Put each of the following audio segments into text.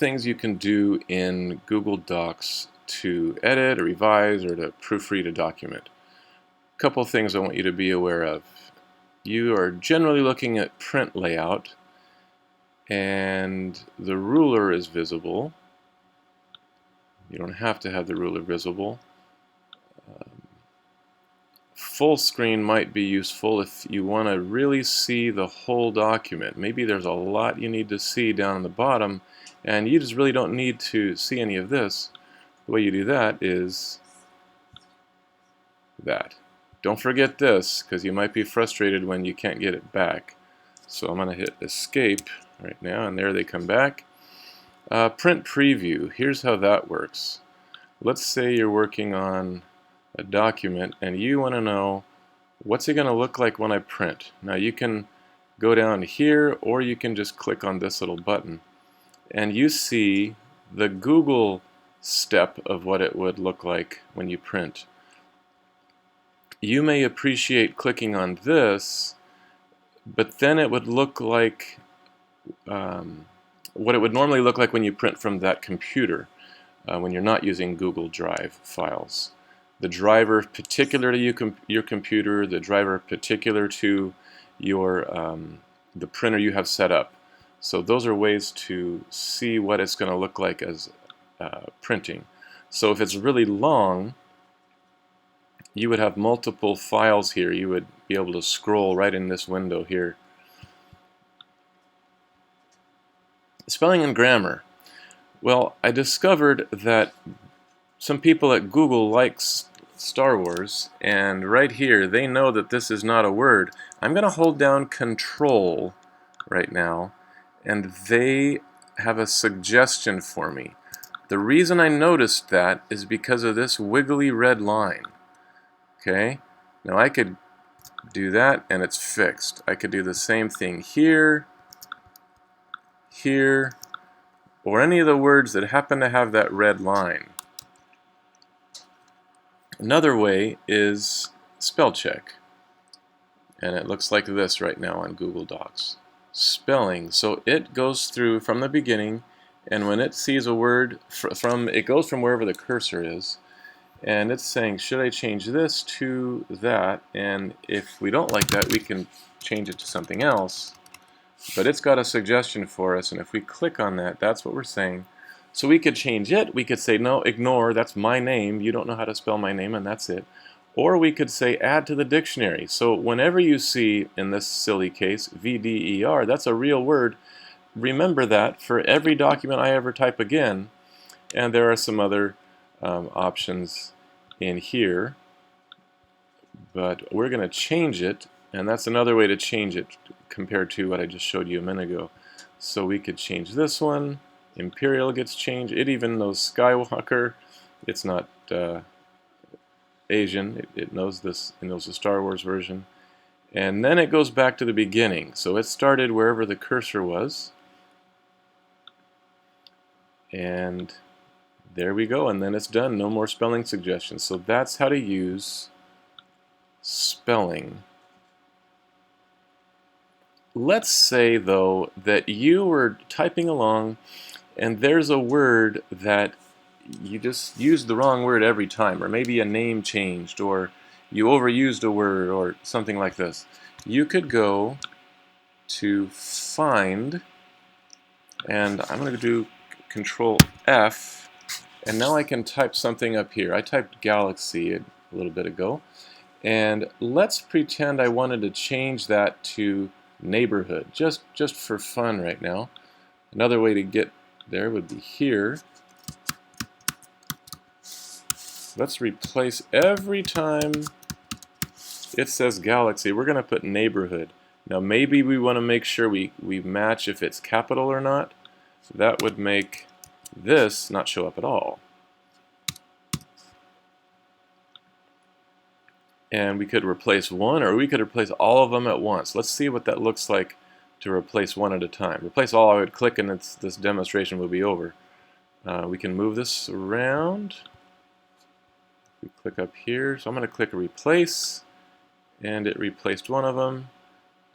things you can do in Google Docs to edit or revise or to proofread a document. A couple things I want you to be aware of. You are generally looking at print layout, and the ruler is visible. You don't have to have the ruler visible. Full screen might be useful if you want to really see the whole document. Maybe there's a lot you need to see down on the bottom, and you just really don't need to see any of this. The way you do that is that. Don't forget this, because you might be frustrated when you can't get it back. So I'm going to hit escape right now, and there they come back. Print preview. Here's how that works. Let's say you're working on a document and you want to know what's it going to look like when I print. Now you can go down here, or you can just click on this little button, and you see the Google step of what it would look like when you print. You may appreciate clicking on this, but then it would look like what it would normally look like when you print from that computer, when you're not using Google Drive files. The driver particular to your computer, the driver particular to your the printer you have set up. So those are ways to see what it's going to look like as printing. So if it's really long, you would have multiple files here. You would be able to scroll right in this window here. Spelling and grammar. Well, I discovered that some people at Google like Star Wars, and right here they know that this is not a word. I'm going to hold down Control right now, and they have a suggestion for me. The reason I noticed that is because of this wiggly red line. Okay, now I could do that and it's fixed. I could do the same thing here, here, or any of the words that happen to have that red line. Another way is spell check, and it looks like this right now on Google Docs. Spelling, so it goes through from the beginning, and when it sees a word it goes from wherever the cursor is, and it's saying, should I change this to that? And if we don't like that, we can change it to something else. But it's got a suggestion for us, and if we click on that, that's what we're saying. So we could change it. We could say, no, ignore, that's my name. You don't know how to spell my name, and that's it. Or we could say, add to the dictionary. So whenever you see, in this silly case, VDER, that's a real word. Remember that for every document I ever type again. And there are some other options in here, but we're going to change it, and that's another way to change it compared to what I just showed you a minute ago. So we could change this one. Imperial gets changed. It even knows Skywalker. It's not Asian. It knows this. It knows the Star Wars version. And then it goes back to the beginning. So it started wherever the cursor was. And there we go, and then it's done. No more spelling suggestions. So that's how to use spelling. Let's say, though, that you were typing along and there's a word that you just used the wrong word every time, or maybe a name changed, or you overused a word, or something like this. You could go to Find, and I'm going to do Control F. And now I can type something up here. I typed Galaxy a little bit ago. And let's pretend I wanted to change that to Neighborhood, just for fun right now. Another way to get there would be here. Let's replace every time it says Galaxy, we're going to put Neighborhood. Now maybe we want to make sure we match if it's capital or not. That would make this not show up at all. And we could replace one, or we could replace all of them at once. Let's see what that looks like to replace one at a time. Replace all, I would click and this demonstration will be over. We can move this around. We click up here, so I'm going to click replace, and it replaced one of them.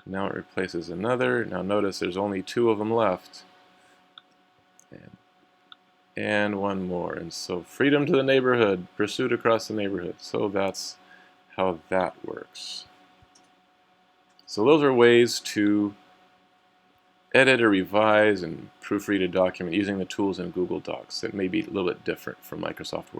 Now it replaces another. Now notice there's only two of them left. And and one more. And so freedom to the neighborhood, pursuit across the neighborhood. So that's how that works. So those are ways to edit or revise and proofread a document using the tools in Google Docs that may be a little bit different from Microsoft Word.